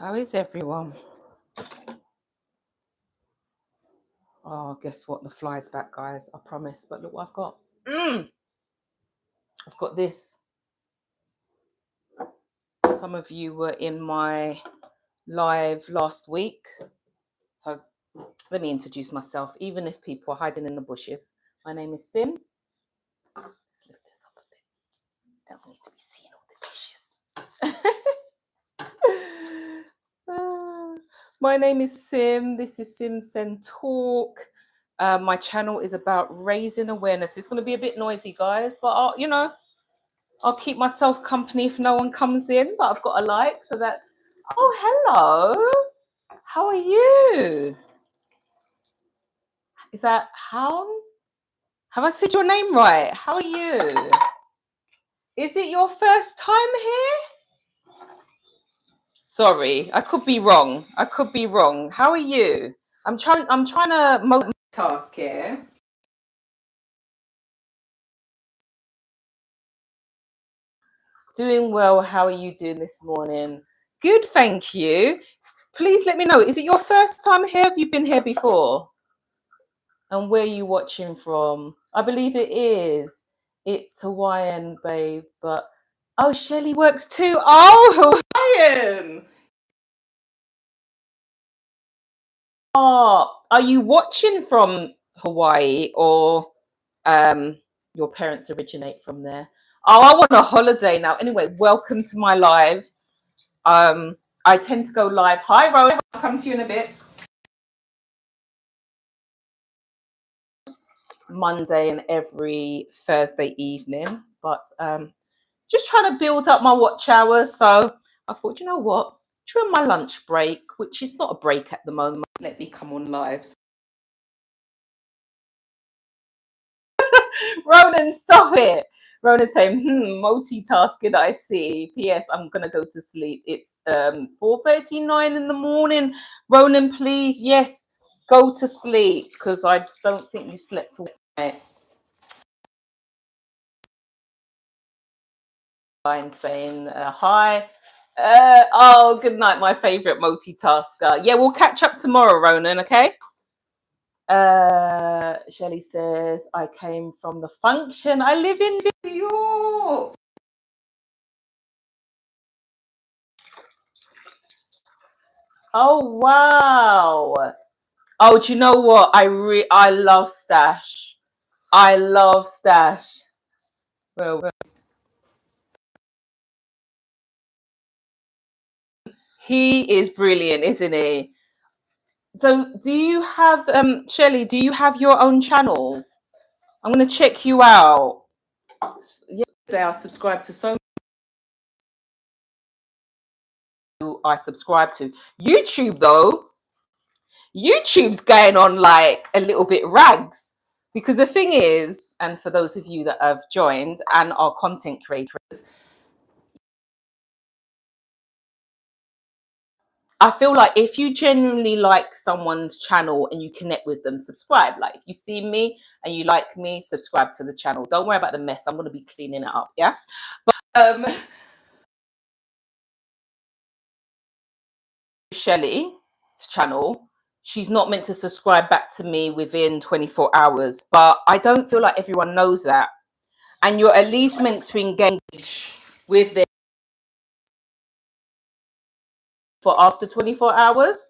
How is everyone? Oh, guess what? The fly's back, guys. I promise. But look what I've got. I've got this. Some of you were in my live last week. So let me introduce myself, even if people are hiding in the bushes. My name is Sim. Let's lift this up a bit. Don't need to be seeing all the dishes. My name is Sim. This is SimSENDTalk. My channel is about raising awareness. It's going to be a bit noisy, guys, but I'll keep myself company if no one comes in. But I've got a like, so that. Oh, hello. How are you? Is that Hound? Have I said your name right? How are you? Is it your first time here? Sorry, I could be wrong. How are you? I'm trying to multitask here. Doing well. How are you doing this morning? Good, thank you. Please let me know. Is it your first time here? Have you been here before? And where are you watching from? I believe it is. It's Hawaiian, babe. But oh, Shelley works too. Oh, Hawaiian. Oh, are you watching from Hawaii or your parents originate from there? Oh, I want a holiday now. Anyway, welcome to my live. I tend to go live. Hi, Rose. I'll come to you in a bit. Monday and every Thursday evening, but just trying to build up my watch hours. So I thought, you know what? During my lunch break, which is not a break at the moment, let me come on live. Ronan, stop it. Ronan's saying, multitasking, I see. P.S. I'm going to go to sleep. It's 4:39 in the morning. Ronan, please, yes, go to sleep because I don't think you slept all night. Saying hi. Oh, good night, my favorite multitasker. Yeah, we'll catch up tomorrow, Ronan, okay? Shelley says, I came from the function. I live in New York. Oh, wow. Oh, do you know what? I love Stash. I love Stash. Well, he is brilliant, isn't he? So do you have, Shelley, do you have your own channel? I'm going to check you out. Yesterday I subscribed to so many I subscribe to. YouTube, though, YouTube's going on like a little bit rags. Because the thing is, and for those of you that have joined and are content creators, I feel like if you genuinely like someone's channel and you connect with them, subscribe. Like if you see me and you like me, subscribe to the channel. Don't worry about the mess. I'm going to be cleaning it up. Yeah. But Shelley's channel, she's not meant to subscribe back to me within 24 hours. But I don't feel like everyone knows that. And you're at least meant to engage with them for after 24 hours.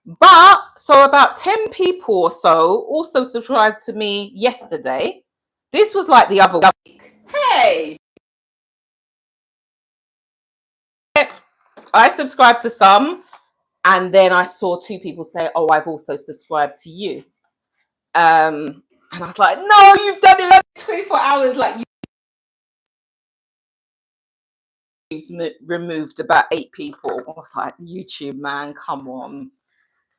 But so about 10 people or so also subscribed to me yesterday. This was like the other week. Hey, I subscribed to some, and then I saw 2 people say, oh, I've also subscribed to you. And I was like, no, you've done it in 24 hours. Like you've removed about 8 people. I was like, YouTube, man, come on.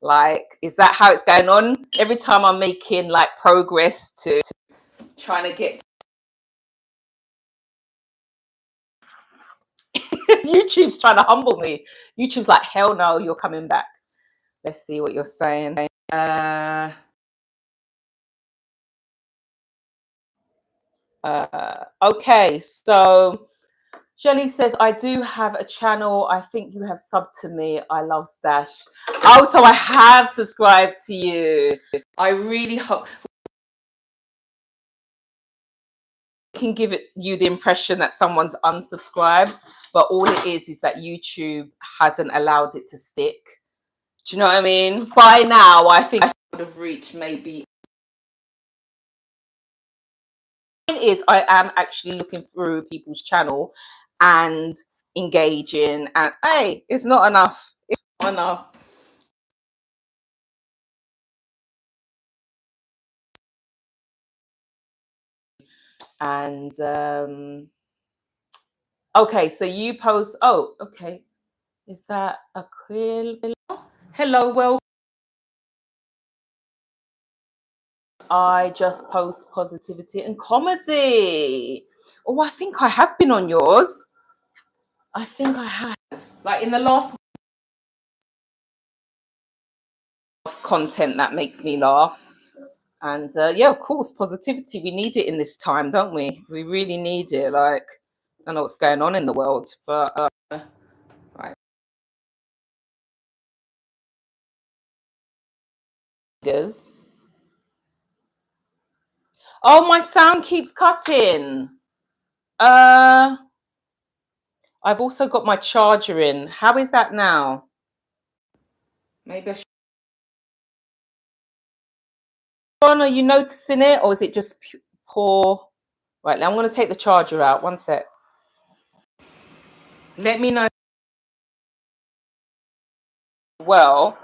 Like, is that how it's going on? Every time I'm making like progress to trying to get YouTube's trying to humble me. YouTube's like, hell no, you're coming back. Let's see what you're saying. Okay, so Shelley says, I do have a channel. I think you have subbed to me. I love Stash. Oh, so I have subscribed to you. I really hope can give it you the impression that someone's unsubscribed, but all it is that YouTube hasn't allowed it to stick. Do you know what I mean? By now, I think I would have reached maybe. It is, I am actually looking through people's channel and engaging, and hey, it's not enough. It's not enough. And okay, so you post. Oh, okay. Is that Aquila? Hello, well, I just post positivity and comedy. Oh, I think I have been on yours. I think I have. Like in the last content that makes me laugh. And yeah, of course, positivity. We need it in this time, don't we? We really need it. Like, I don't know what's going on in the world, but right. Oh, my sound keeps cutting. I've also got my charger in. How is that now? Maybe I should. Are you noticing it, or is it just poor? Right, now I'm going to take the charger out. One sec. Let me know. Well,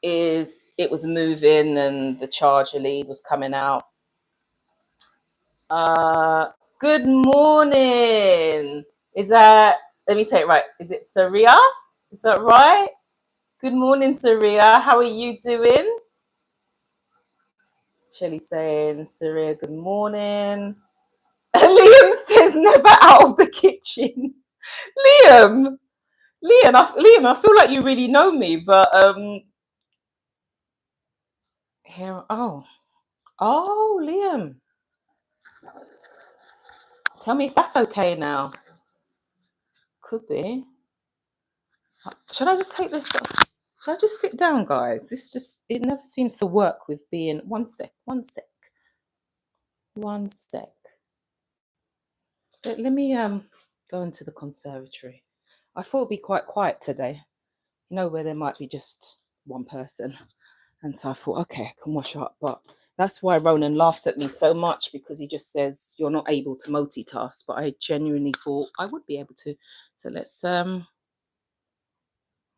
is it was moving and the charger lead was coming out. Good morning. Is that, let me say it right. Is it Saria? Is that right? Good morning, Saria. How are you doing? Shelly saying, Saria, good morning. Liam says, never out of the kitchen. Liam, I feel like you really know me, but here, oh, Liam, tell me if that's okay now. Could be. Should I just take this? Should I just sit down, guys? It never seems to work with being. One sec. Let me go into the conservatory. I thought it'd be quite quiet today. You know, where there might be just one person. And so I thought, okay, I can wash up. But that's why Ronan laughs at me so much, because he just says you're not able to multitask. But I genuinely thought I would be able to. So let's there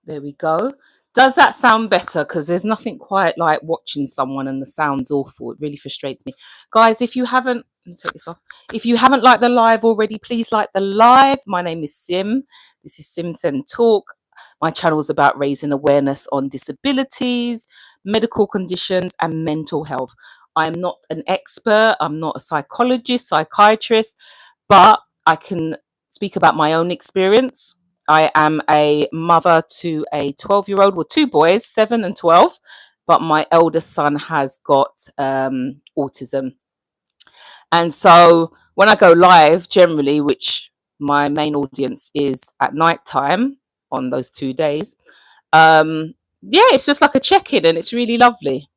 we go. Does that sound better? Because there's nothing quite like watching someone and the sound's awful. It really frustrates me. Guys, if you haven't, let me take this off. If you haven't liked the live already, please like the live. My name is Sim. This is SimSENDTalk. My channel is about raising awareness on disabilities, medical conditions, and mental health. I'm not an expert. I'm not a psychologist, psychiatrist, but I can speak about my own experience. I am a mother to a 12-year-old with two boys, 7 and 12, but my eldest son has got autism. And so when I go live, generally, which my main audience is at night time on those 2 days, yeah, it's just like a check-in and it's really lovely.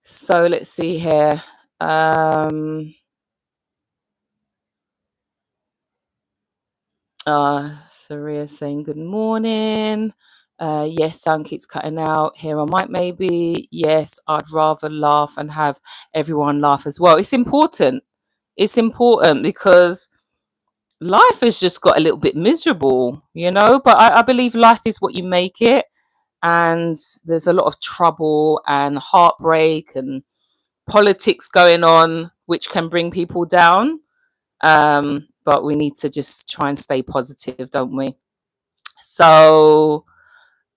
So let's see here. Saria saying good morning. Yes, sound keeps cutting out. Here I might maybe. Yes, I'd rather laugh and have everyone laugh as well. It's important. It's important because life has just got a little bit miserable, you know, but I believe life is what you make it. And there's a lot of trouble and heartbreak and politics going on, which can bring people down. But we need to just try and stay positive, don't we? So,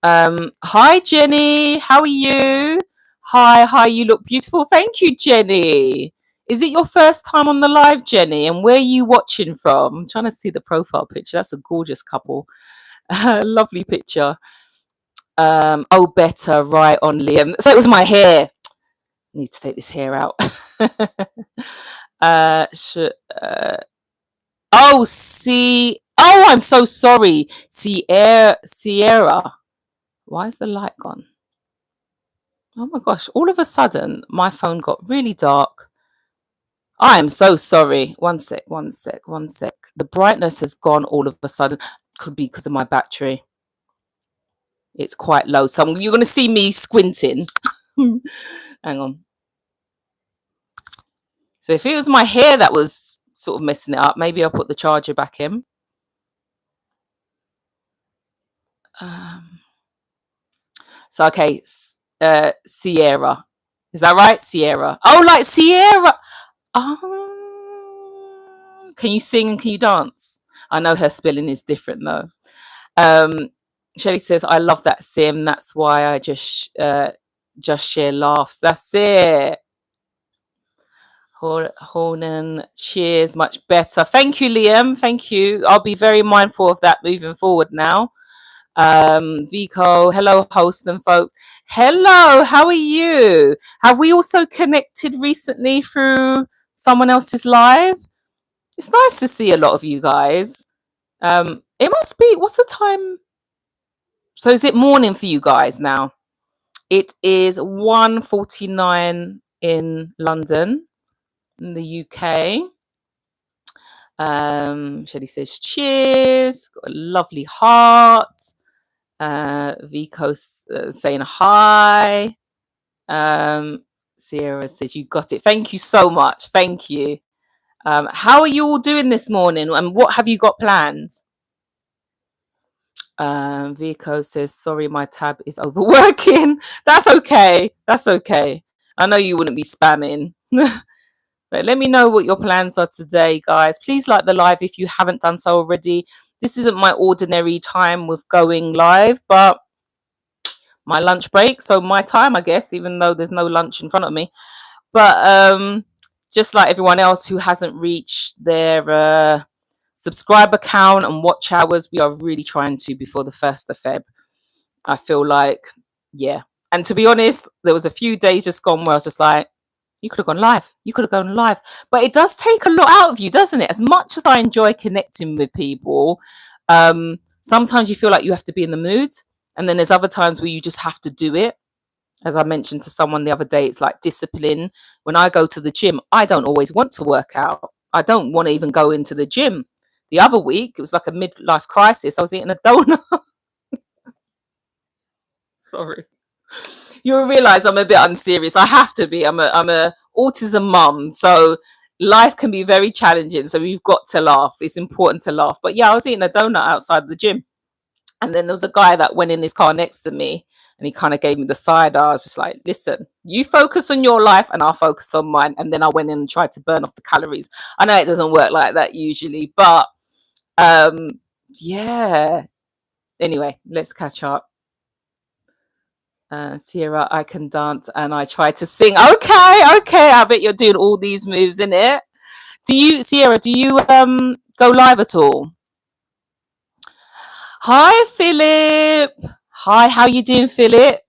hi Jenny, how are you? Hi, you look beautiful. Thank you, Jenny. Is it your first time on the live, Jenny? And where are you watching from? I'm trying to see the profile picture. That's a gorgeous couple. Lovely picture. Oh, better, right on, Liam. So it was my hair. Need to take this hair out. Oh, see. Oh, I'm so sorry. Sierra. Why is the light gone? Oh my gosh. All of a sudden, my phone got really dark. I am so sorry. One sec, one sec, one sec. The brightness has gone all of a sudden. Could be because of my battery. It's quite low. So you're going to see me squinting. Hang on. So if it was my hair that was sort of messing it up, maybe I'll put the charger back in. Um, so, okay. Sierra. Is that right? Sierra. Oh, like Sierra. Oh, can you sing and can you dance? I know her spelling is different though. Um, Shelley says, "I love that sim. That's why I just share laughs. That's it." Hornan, cheers, much better. Thank you, Liam. Thank you. I'll be very mindful of that moving forward now. Vico, hello, host and folks. Hello, how are you? Have we also connected recently through someone else's live? It's nice to see a lot of you guys. It must be, what's the time? So is it morning for you guys now? It is 1:49 in London, in the UK. Shelley says cheers, got a lovely heart. Vico's saying hi. Sierra says you got it. Thank you so much. Thank you. How are you all doing this morning and what have you got planned? Vico says, sorry, my tab is overworking. That's okay. That's okay. I know you wouldn't be spamming. But let me know what your plans are today, guys. Please like the live if you haven't done so already. This isn't my ordinary time with going live, but my lunch break. So my time, I guess, even though there's no lunch in front of me. But just like everyone else who hasn't reached their subscriber count and watch hours, we are really trying to before the 1st of Feb. I feel like, yeah. And to be honest, there was a few days just gone where I was just like, you could have gone live. You could have gone live. But it does take a lot out of you, doesn't it? As much as I enjoy connecting with people, sometimes you feel like you have to be in the mood. And then there's other times where you just have to do it. As I mentioned to someone the other day, it's like discipline. When I go to the gym, I don't always want to work out. I don't want to even go into the gym. The other week, it was like a midlife crisis. I was eating a donut. Sorry. You'll realize I'm a bit unserious. I have to be. I'm a autism mum, so life can be very challenging. So we've got to laugh. It's important to laugh. But yeah, I was eating a donut outside the gym, and then there was a guy that went in his car next to me, and he kind of gave me the side. I was just like, "Listen, you focus on your life, and I'll focus on mine." And then I went in and tried to burn off the calories. I know it doesn't work like that usually, but yeah. Anyway, let's catch up. Sierra, I can dance and I try to sing. Okay, okay. I bet you're doing all these moves in it. Sierra, do you go live at all? Hi, Philip. Hi, how you doing, Philip?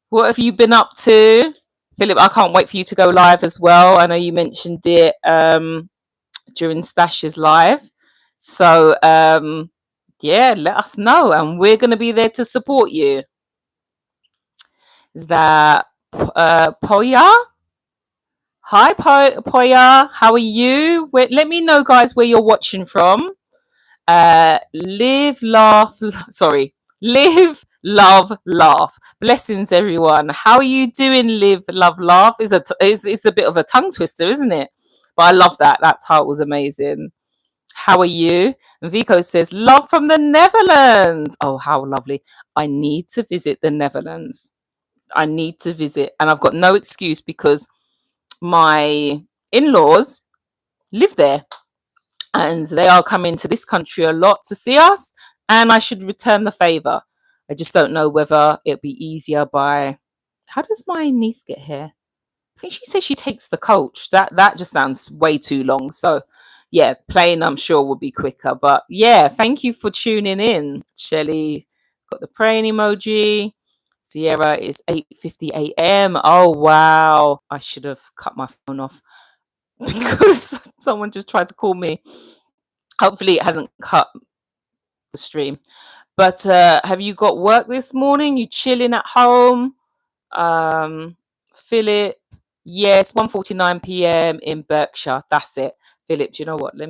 What have you been up to? Philip, I can't wait for you to go live as well. I know you mentioned it during Stash's live. So yeah, let us know and we're gonna be there to support you. Is that Poya? Hi, Poya. How are you? Let me know, guys, where you're watching from. Live, laugh. Sorry, live, love, laugh. Blessings, everyone. How are you doing? Live, love, laugh. It's a bit of a tongue twister, isn't it? But I love that. That title was amazing. How are you? And Vico says, love from the Netherlands. Oh, how lovely. I need to visit the Netherlands. I need to visit. And I've got no excuse because my in-laws live there and they are coming to this country a lot to see us and I should return the favor. I just don't know whether it'll be easier by how does my niece get here? I think she says she takes the coach. That just sounds way too long. So yeah, plane I'm sure will be quicker. But yeah, thank you for tuning in. Shelley got the praying emoji. Sierra is 8:50 a.m. Oh wow. I should have cut my phone off because someone just tried to call me. Hopefully it hasn't cut the stream. But have you got work this morning? You chilling at home? Philip, yes, 1:49 p.m. in Berkshire. That's it. Philip, do you know what? Do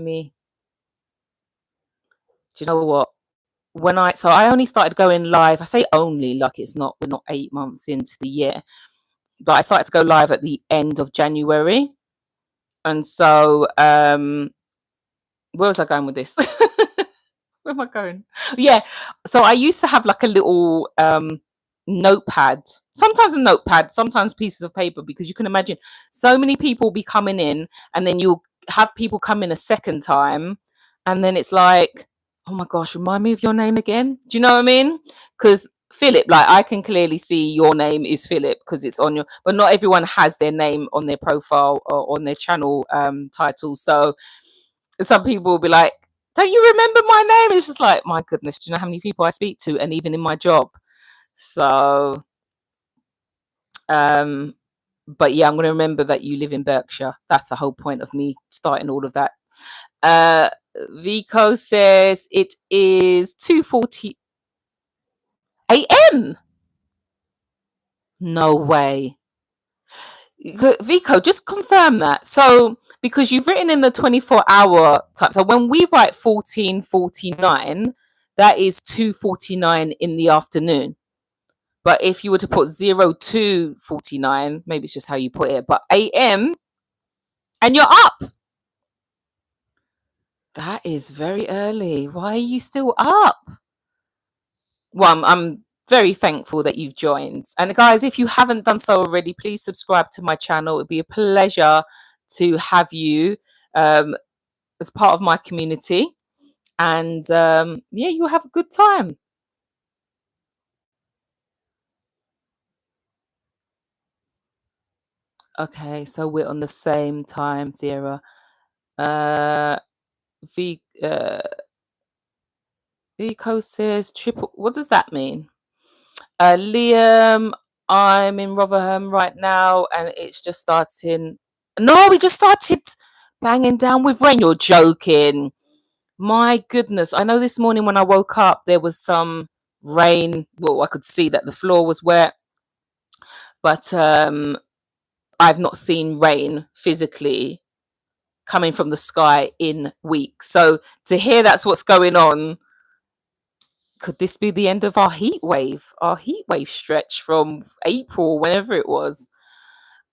you know what? So I only started going live. I say only, like we're not 8 months into the year, but I started to go live at the end of January. And so, where was I going with this? Where am I going? Yeah. So I used to have like a little notepad, sometimes a notepad, sometimes pieces of paper, because you can imagine so many people be coming in, and then you'll have people come in a second time, and then it's like, oh my gosh, remind me of your name again. Do you know what I mean? Because Philip, like I can clearly see your name is Philip because it's on your, but not everyone has their name on their profile or on their channel title. So some people will be like, don't you remember my name? It's just like, my goodness, do you know how many people I speak to, and even in my job? So but yeah, I'm going to remember that you live in Berkshire. That's the whole point of me starting all of that. Vico says it is 2:40 a.m. No way. Vico, just confirm that. So because you've written in the 24-hour type, so when we write 14:49, that is 2:49 in the afternoon. But if you were to put 02:49, maybe it's just how you put it, but AM, and you're up. That is very early. Why are you still up? Well, I'm very thankful that you've joined. And guys, if you haven't done so already, please subscribe to my channel. It would be a pleasure to have you as part of my community. And yeah, you'll have a good time. Okay, so we're on the same time, Sierra. Vico says triple. What does that mean? Liam, I'm in Rotherham right now, and it's just starting. No, we just started banging down with rain. You're joking. My goodness. I know this morning when I woke up, there was some rain. Well, I could see that the floor was wet, but I've not seen rain physically coming from the sky in weeks. So to hear that's what's going on, could this be the end of our heat wave stretch from April, whenever it was?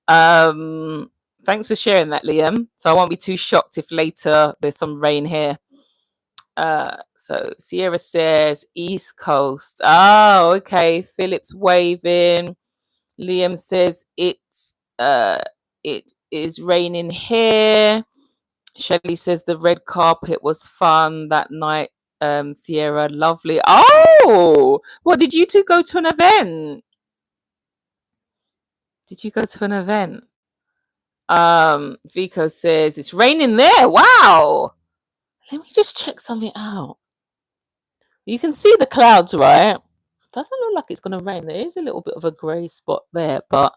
Thanks for sharing that, Liam. So I won't be too shocked if later there's some rain here. So Sierra says East Coast. Oh, okay. Philip's waving. Liam says it is raining here. Shelley says the red carpet was fun that night. Sierra, lovely. Oh, what did you two go to an event? Did you go to an event? Vico says it's raining there. Wow. Let me just check something out. You can see the clouds, right? Doesn't look like it's going to rain. There is a little bit of a grey spot there, but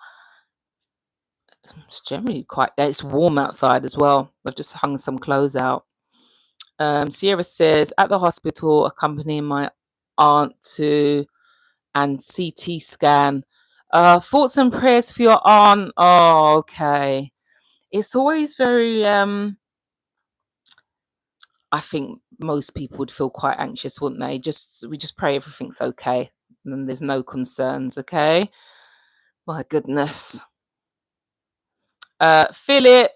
it's generally quite. It's warm outside as well. I've just hung some clothes out. Sierra says at the hospital, accompanying my aunt to and CT scan. Thoughts and prayers for your aunt. Oh, okay. It's always very. I think most people would feel quite anxious, wouldn't they? We just pray everything's okay and there's no concerns. Okay. My goodness. Philip.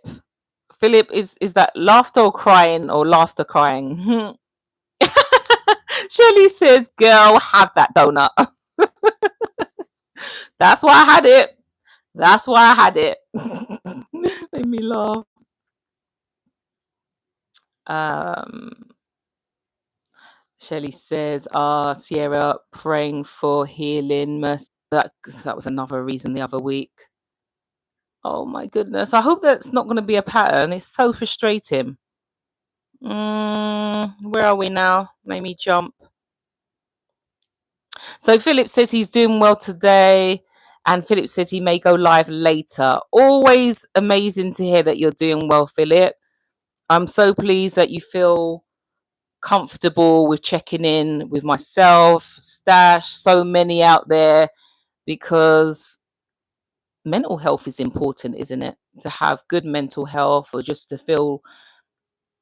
Philip, is that laughter or crying or laughter crying? Shirley says, girl, have that donut. That's why I had it. That's why I had it. Made me laugh. Shelley says, Sierra, praying for healing, mercy. That was another reason the other week. Oh my goodness. I hope that's not going to be a pattern. It's so frustrating. Where are we now? Made me jump. So Philip says he's doing well today, and Philip says he may go live later. Always amazing to hear that you're doing well, Philip. I'm so pleased that you feel comfortable with checking in with myself, Stash, so many out there, because mental health is important, isn't it? To have good mental health, or just to feel,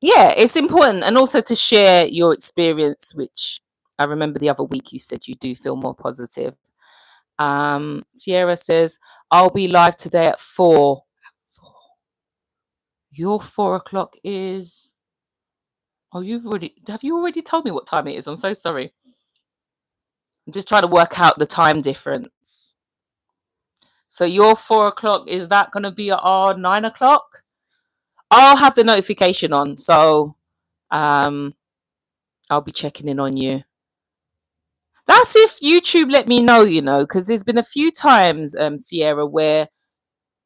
yeah, it's important. And also to share your experience, which I remember the other week you said you do feel more positive. Sierra says, I'll be live today at 4. Your 4 o'clock is, oh, have you already told me what time it is? I'm so sorry. I'm just trying to work out the time difference. So your 4 o'clock, is that going to be our 9 o'clock? I'll have the notification on, so I'll be checking in on you. That's if YouTube let me know, because there's been a few times, Sierra, where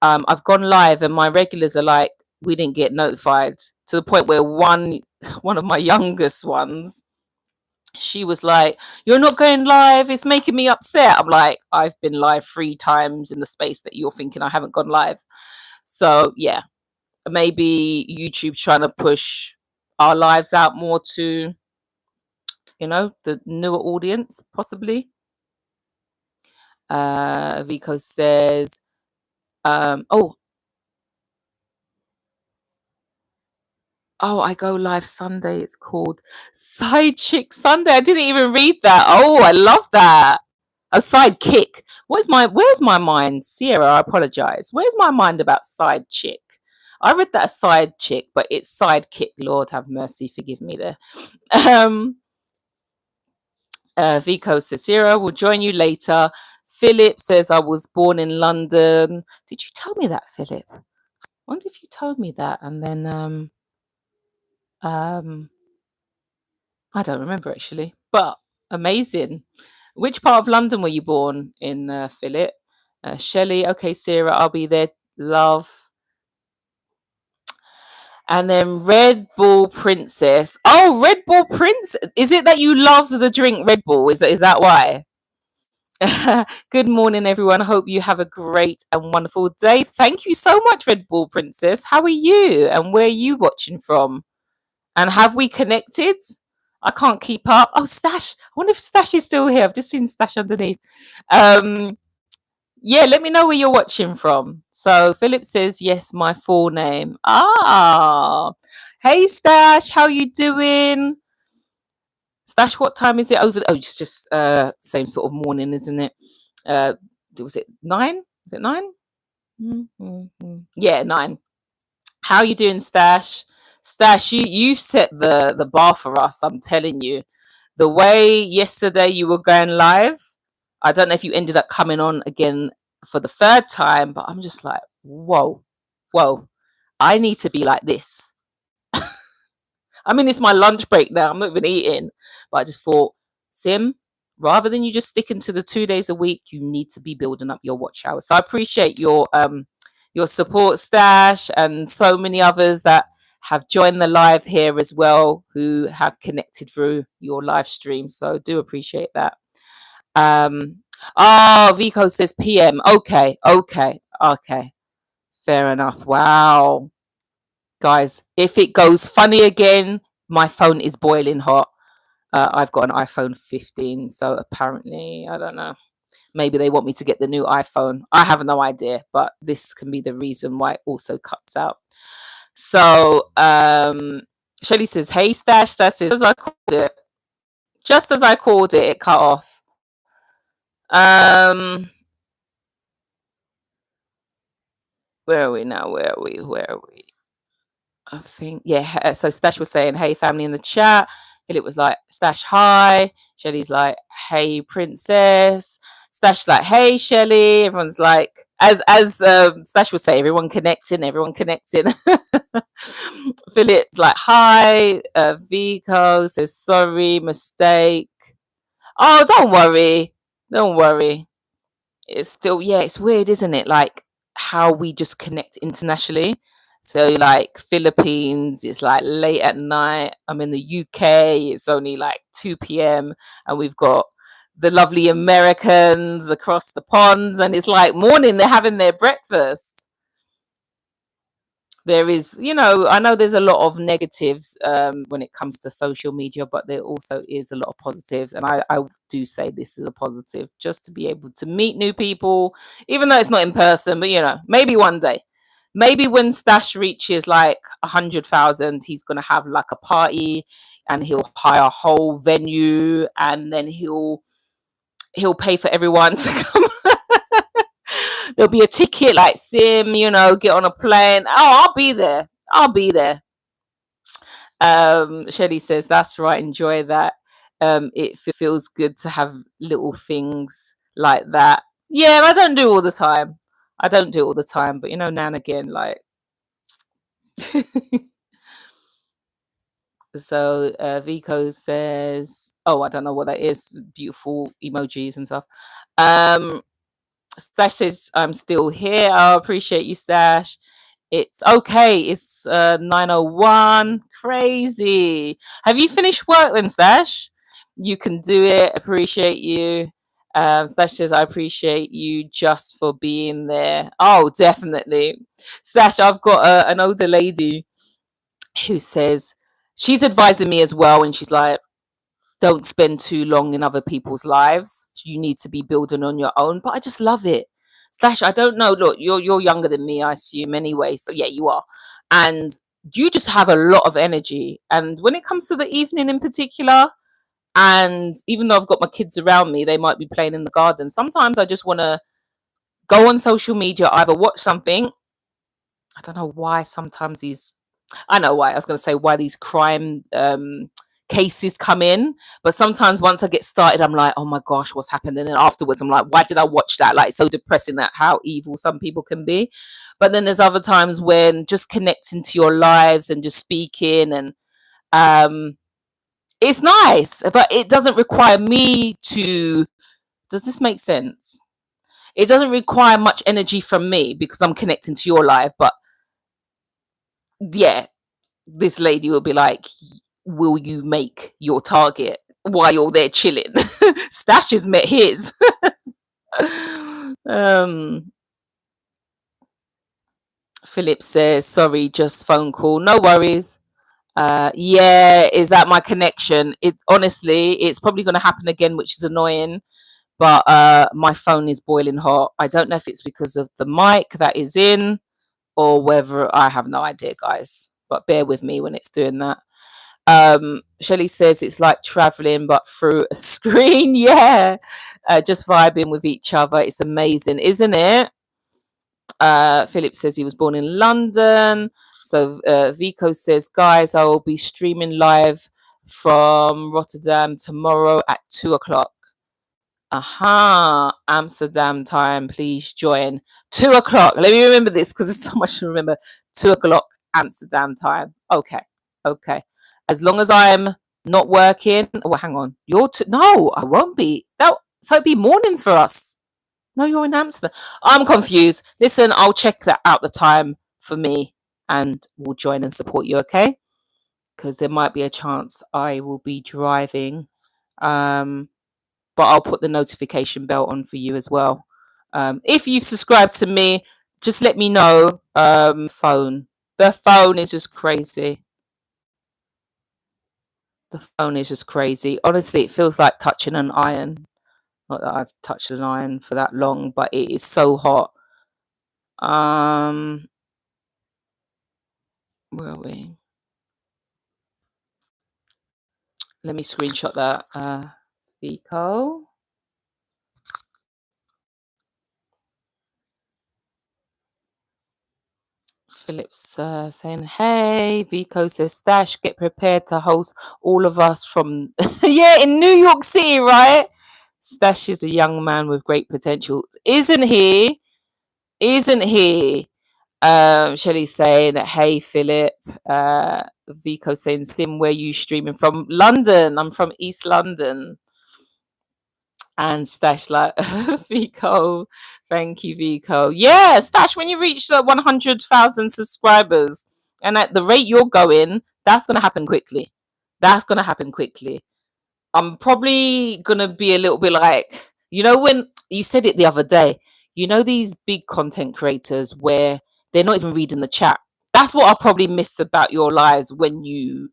I've gone live and my regulars are like, we didn't get notified, to the point where one of my youngest ones, she was like, you're not going live, it's making me upset. I'm like, I've been live 3 times in the space that you're thinking I haven't gone live. So yeah, maybe YouTube's trying to push our lives out more to, the newer audience, possibly. Vico says, I go live Sunday. It's called Side Chick Sunday. I didn't even read that. Oh, I love that. A sidekick. Where's my mind? Sierra, I apologize. Where's my mind about side chick? I read that side chick, but it's sidekick. Lord have mercy, forgive me there. Vico says, Sierra, we'll join you later. Philip says, I was born in London. Did you tell me that, Philip? I wonder if you told me that. And then I don't remember actually, but amazing. Which part of London were you born in, Philip? Shelley, okay, Sarah, I'll be there. Love. And then Red Bull Princess. Oh, Red Bull Prince. Is it that you love the drink Red Bull? Is that why? Good morning, everyone. I hope you have a great and wonderful day. Thank you so much, Red Bull Princess. How are you? And where are you watching from? And have we connected? I can't keep up. Oh, Stash. I wonder if Stash is still here. I've just seen Stash underneath. Yeah, let me know where you're watching from. So Philip says, yes, my full name. Hey, Stash. How you doing? Stash, what time is it over? Oh, it's just same sort of morning, isn't it? Was it 9? Is it 9? Yeah, 9. How you doing, Stash? Stash, you've set the bar for us, I'm telling you. The way yesterday you were going live, I don't know if you ended up coming on again for the 3rd time, but I'm just like, whoa, I need to be like this. I mean, it's my lunch break now. I'm not even eating, but I just thought, Sim, rather than you just sticking to the 2 days a week, you need to be building up your watch hours. So I appreciate your support, Stash, and so many others that have joined the live here as well, who have connected through your live stream. So do appreciate that. Vico says PM. Okay. Fair enough. Wow. Guys, if it goes funny again, my phone is boiling hot. I've got an iPhone 15, so apparently, I don't know. Maybe they want me to get the new iPhone. I have no idea, but this can be the reason why it also cuts out. So, Shelley says, hey, Stash, Stash says, as I called it. Just as I called it, it cut off. Where are we now? Where are we? I think, yeah. So Stash was saying, hey, family in the chat. Philip was like, Stash, hi. Shelley's like, hey, princess. Stash like, hey, Shelley. Everyone's like, as Stash would say, everyone connecting. Philip's like, hi. Vico says, sorry, mistake. Oh, don't worry. It's still, it's weird, isn't it? Like how we just connect internationally. So like Philippines, it's like late at night. I'm in the UK, it's only like 2 p.m. and we've got the lovely Americans across the ponds, and it's like morning, they're having their breakfast. There is, I know there's a lot of negatives when it comes to social media, but there also is a lot of positives. And I do say this is a positive, just to be able to meet new people, even though it's not in person, but maybe one day. Maybe when Stash reaches like 100,000, he's gonna have like a party and he'll hire a whole venue and then he'll pay for everyone to come. There'll be a ticket like Sim, get on a plane. Oh, I'll be there. I'll be there. Shelly says, that's right, enjoy that. It feels good to have little things like that. Yeah, I don't do it all the time. I don't do it all the time, but now and again, like. So Vico says, oh, I don't know what that is. Beautiful emojis and stuff. Stash says, I'm still here. I appreciate you, Stash. It's okay. It's 9:01. Crazy. Have you finished work then, Stash? You can do it. Appreciate you. Stash says, I appreciate you just for being there. Oh, definitely. Stash, I've got an older lady who says, she's advising me as well. And she's like, don't spend too long in other people's lives. You need to be building on your own. But I just love it. Stash, I don't know. Look, you're younger than me, I assume, anyway. So yeah, you are. And you just have a lot of energy. And when it comes to the evening in particular, and even though I've got my kids around me, they might be playing in the garden. Sometimes I just want to go on social media, either watch something. I don't know why sometimes I know why. I was going to say why these crime cases come in, but sometimes once I get started, I'm like, oh my gosh, what's happened? And then afterwards, I'm like, why did I watch that? Like, it's so depressing that how evil some people can be. But then there's other times when just connecting to your lives and just speaking, and it's nice, but it doesn't require me to. Does this make sense? It doesn't require much energy from me because I'm connecting to your life, but yeah, this lady will be like, will you make your target while you're there chilling? Stash has met his. Philip says, sorry, just phone call. No worries. Yeah, is that my connection? It honestly, it's probably going to happen again, which is annoying. But my phone is boiling hot. I don't know if it's because of the mic that is in or whether, I have no idea, guys. But bear with me when it's doing that. Shelley says it's like traveling but through a screen. Yeah, just vibing with each other. It's amazing, isn't it? Philip says he was born in London. So Vico says, guys, I will be streaming live from Rotterdam tomorrow at 2:00. Aha, Amsterdam time. Please join 2:00. Let me remember this because there's so much to remember. 2:00 Amsterdam time. Okay. As long as I'm not working. Oh, hang on. No, I won't be. So it'd be morning for us. No, you're in Amsterdam. I'm confused. Listen, I'll check that out the time for me, and we'll join and support you. Okay? Because there might be a chance I will be driving. But I'll put the notification bell on for you as well. If you've subscribed to me, just let me know. The phone is just crazy. The phone is just crazy. Honestly, it feels like touching an iron. Not that I've touched an iron for that long, but it is so hot. Where are we? Let me screenshot that. Vico. Philip's saying, hey, Vico says, Stash, get prepared to host all of us from, yeah, in New York City, right? Stash is a young man with great potential. Isn't he? Shelley's saying, hey, Philip. Vico saying, Sim, where you streaming from? London. I'm from East London. And Stash like, Vico, thank you, Vico. Yeah, Stash, when you reach the 100,000 subscribers, and at the rate you're going, that's going to happen quickly. I'm probably going to be a little bit like, when you said it the other day, these big content creators where they're not even reading the chat. That's what I probably miss about your lives when you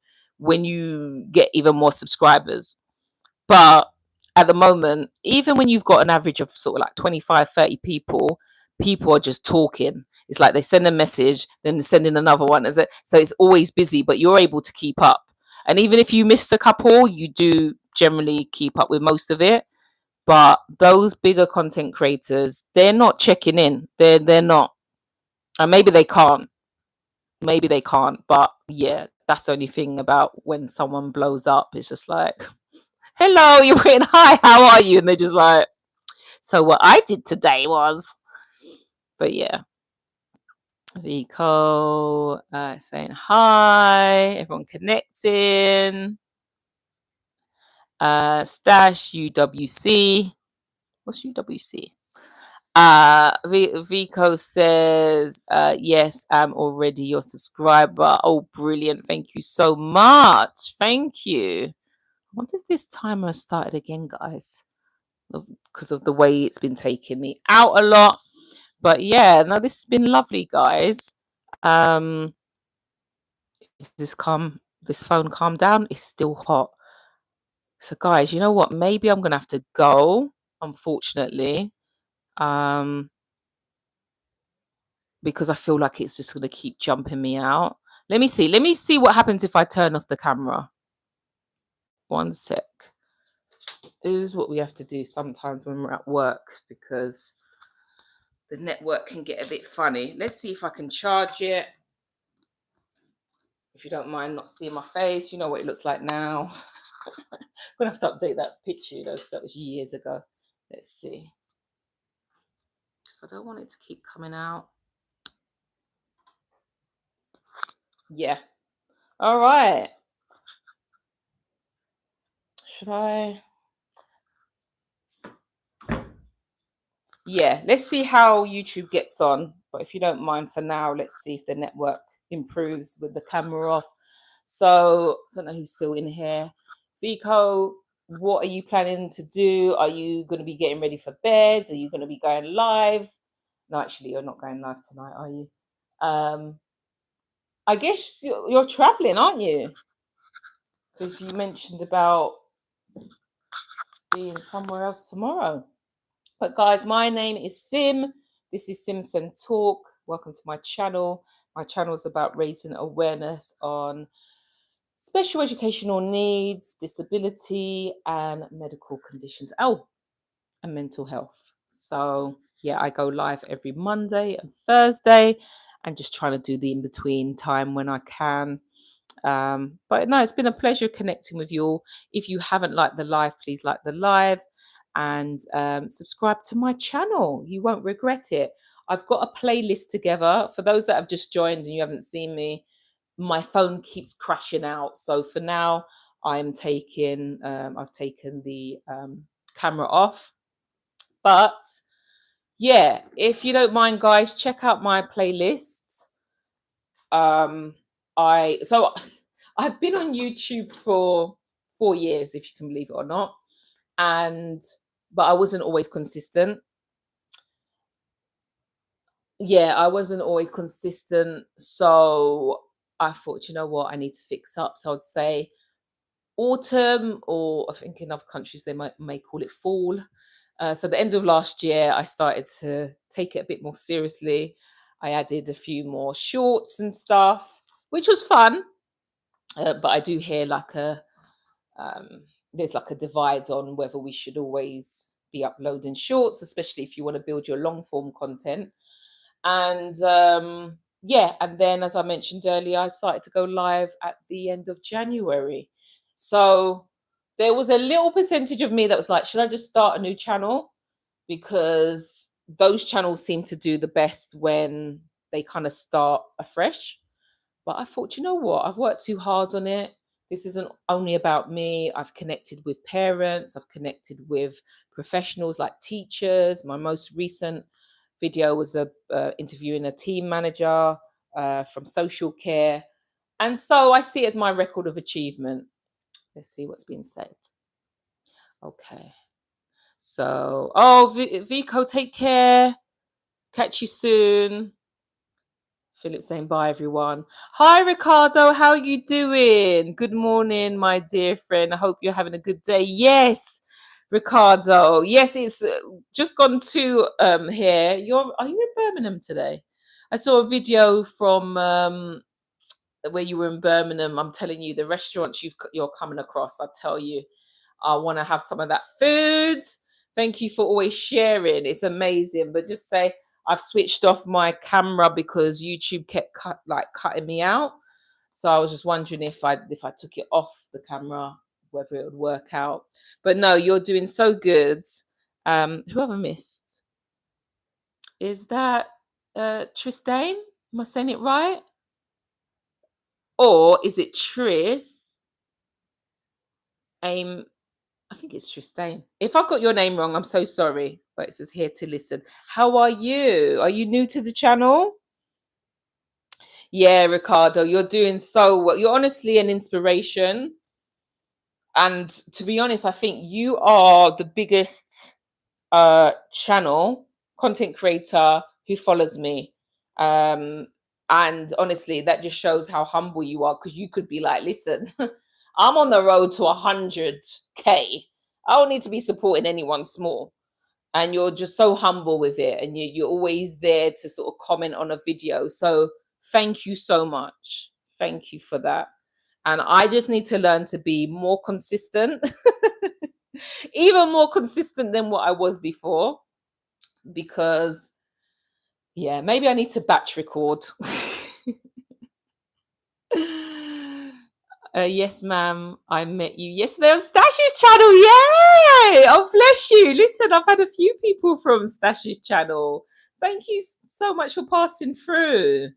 get even more subscribers. But at the moment, even when you've got an average of sort of like 25, 30 people, people are just talking. It's like they send a message, then they send in another one. So it's always busy, but you're able to keep up. And even if you missed a couple, you do generally keep up with most of it. But those bigger content creators, they're not checking in. They're not. And maybe they can't. Maybe they can't. But yeah, that's the only thing about when someone blows up. It's just like, hello, you're waiting, hi, how are you? And they're just like, so what I did today was, but yeah. Vico saying hi, everyone connecting. Stash UWC. What's UWC? Vico says, yes, I'm already your subscriber. Oh, brilliant. Thank you so much. Thank you. I wonder if this timer started again, guys, because of the way it's been taking me out a lot. But yeah, no, this has been lovely, guys. Is this phone calm down? It's still hot. So guys, you know what? Maybe I'm gonna have to go, unfortunately. Because I feel like it's just gonna keep jumping me out. Let me see. Let me see what happens if I turn off the camera. One sec. This is what we have to do sometimes when we're at work because the network can get a bit funny. Let's see if I can charge it. If you don't mind not seeing my face, you know what it looks like now. I'm gonna have to update that picture, because that was years ago. Let's see. Because I don't want it to keep coming out. Yeah. All right. Should I? Yeah, let's see how YouTube gets on. But if you don't mind for now, let's see if the network improves with the camera off. So I don't know who's still in here. Vico, what are you planning to do? Are you going to be getting ready for bed? Are you going to be going live? No, actually, you're not going live tonight, are you? I guess you're traveling, aren't you? Because you mentioned about being somewhere else tomorrow. But guys, my name is Sim. This is SimSENDTalk. Welcome to my channel. My channel is about raising awareness on special educational needs, disability, and medical conditions. Oh, and mental health. So yeah, I go live every Monday and Thursday and just trying to do the in-between time when I can. But no, it's been a pleasure connecting with you all. If you haven't liked the live, please like the live and subscribe to my channel. You won't regret it. I've got a playlist together. For those that have just joined and you haven't seen me, my phone keeps crashing out. So for now, I've taken the camera off. But yeah, if you don't mind, guys, check out my playlist. I've been on YouTube for 4 years, if you can believe it or not, but I wasn't always consistent. Yeah, I wasn't always consistent, so I thought, you know what, I need to fix up. So I'd say autumn, or I think in other countries they may call it fall. So the end of last year, I started to take it a bit more seriously. I added a few more shorts and stuff, which was fun. But I do hear there's like a divide on whether we should always be uploading shorts, especially if you want to build your long form content. And yeah, and then as I mentioned earlier, I started to go live at the end of January. So there was a little percentage of me that was like, should I just start a new channel? Because those channels seem to do the best when they kind of start afresh. But I thought, you know what? I've worked too hard on it. This isn't only about me. I've connected with parents, I've connected with professionals like teachers. My most recent video was interviewing a team manager from social care. And so I see it as my record of achievement. Let's see what's being said. Okay. So, oh, Vico, take care. Catch you soon. Philip saying bye, everyone. Hi, Ricardo. How are you doing? Good morning, my dear friend. I hope you're having a good day. Yes, Ricardo. Yes, it's just gone to here. Are you in Birmingham today? I saw a video from where you were in Birmingham. I'm telling you, the restaurants you're coming across. I tell you, I want to have some of that food. Thank you for always sharing. It's amazing. But just say I've switched off my camera because YouTube kept cutting me out. So I was just wondering if I took it off the camera, whether it would work out. But no, you're doing so good. Who have I missed? Is that Tristane? Am I saying it right? Or is it Tris? I think it's Tristane. If I've got your name wrong, I'm so sorry. But it says here to listen. How are you? Are you new to the channel? Yeah, Ricardo, you're doing so well. You're honestly an inspiration. And to be honest, I think you are the biggest channel content creator who follows me. And honestly, that just shows how humble you are, because you could be like, listen, I'm on the road to 100K. I don't need to be supporting anyone small. And you're just so humble with it. And you're always there to sort of comment on a video. So thank you so much. Thank you for that. And I just need to learn to be more consistent, even more consistent than what I was before. Because, yeah, maybe I need to batch record. Yes, ma'am. I met you yesterday on Stash's channel. Yay! Oh, bless you. Listen, I've had a few people from Stash's channel. Thank you so much for passing through.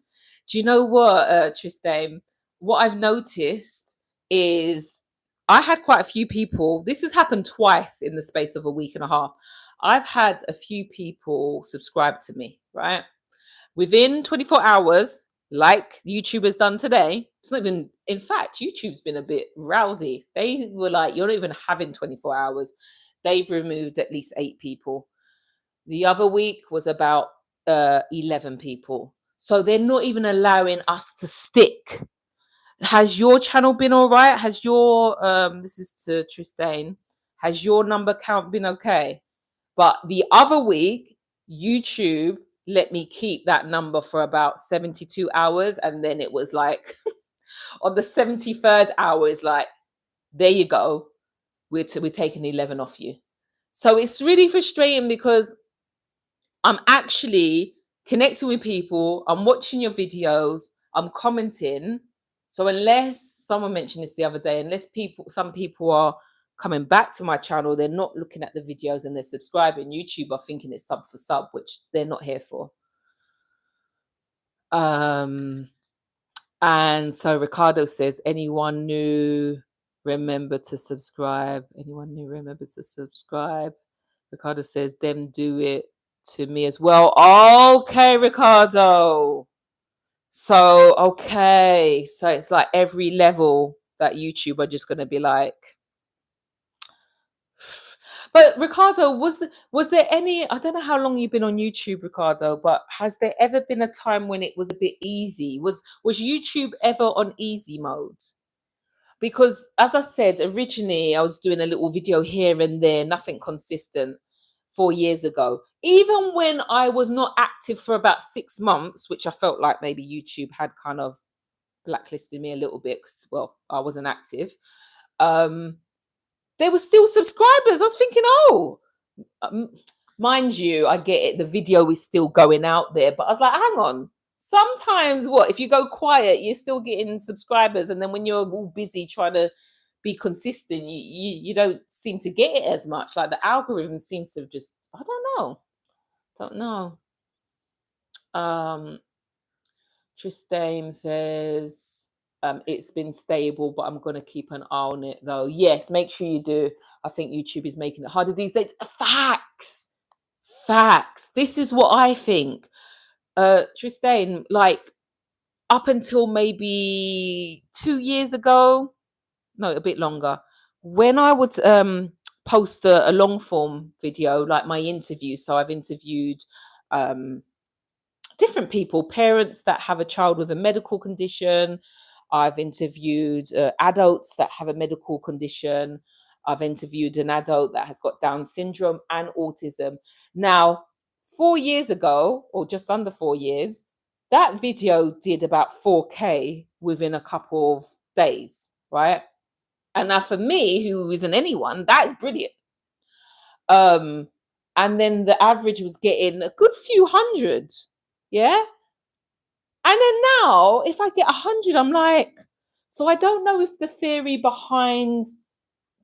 Do you know what, Tristane? What I've noticed is I had quite a few people. This has happened twice in the space of a week and a half. I've had a few people subscribe to me, right? Within 24 hours, like YouTube has done today. It's not even, in fact, YouTube's been a bit rowdy. They were like, you're not even having 24 hours. They've removed at least 8 people. The other week was about 11 people. So they're not even allowing us to stick. Has your channel been all right? Has your, this is to Tristane, has your number count been okay? But the other week, YouTube let me keep that number for about 72 hours. And then it was like, on the 73rd hour, it's like, there you go. We're taking 11 off you. So it's really frustrating because I'm actually connecting with people. I'm watching your videos. I'm commenting. So unless someone mentioned this the other day, unless some people are coming back to my channel, they're not looking at the videos and they're subscribing. YouTube are thinking it's sub for sub, which they're not here for. And so Ricardo says, anyone new, remember to subscribe. Anyone new, remember to subscribe. Ricardo says, them do it to me as well. Okay, Ricardo. So, okay. So it's like every level that YouTube are just going to be like. But Ricardo, was there any, I don't know how long you've been on YouTube, Ricardo, but has there ever been a time when it was a bit easy? Was YouTube ever on easy mode? Because as I said, originally I was doing a little video here and there, nothing consistent 4 years ago. Even when I was not active for about 6 months, which I felt like maybe YouTube had kind of blacklisted me a little bit, 'cause, well, I wasn't active. There were still subscribers. I was thinking, oh, mind you, I get it. The video is still going out there, but I was like, hang on. Sometimes if you go quiet, you're still getting subscribers. And then when you're all busy trying to be consistent, you don't seem to get it as much. Like the algorithm seems to have just, I don't know. Tristane says, it's been stable, but I'm going to keep an eye on it though. Yes, make sure you do. I think YouTube is making it harder these days. Facts. This is what I think. Tristane, like up until maybe 2 years ago, no, a bit longer, when I would post a long form video, like my interview. So I've interviewed different people, parents that have a child with a medical condition. I've interviewed adults that have a medical condition. I've interviewed an adult that has got Down syndrome and autism. Now, 4 years ago, or just under 4 years, that video did about 4K within a couple of days, right? And now for me, who isn't anyone, that is brilliant. And then the average was getting a good few hundred. Yeah. And then now, if I get 100, I'm like, so I don't know if the theory behind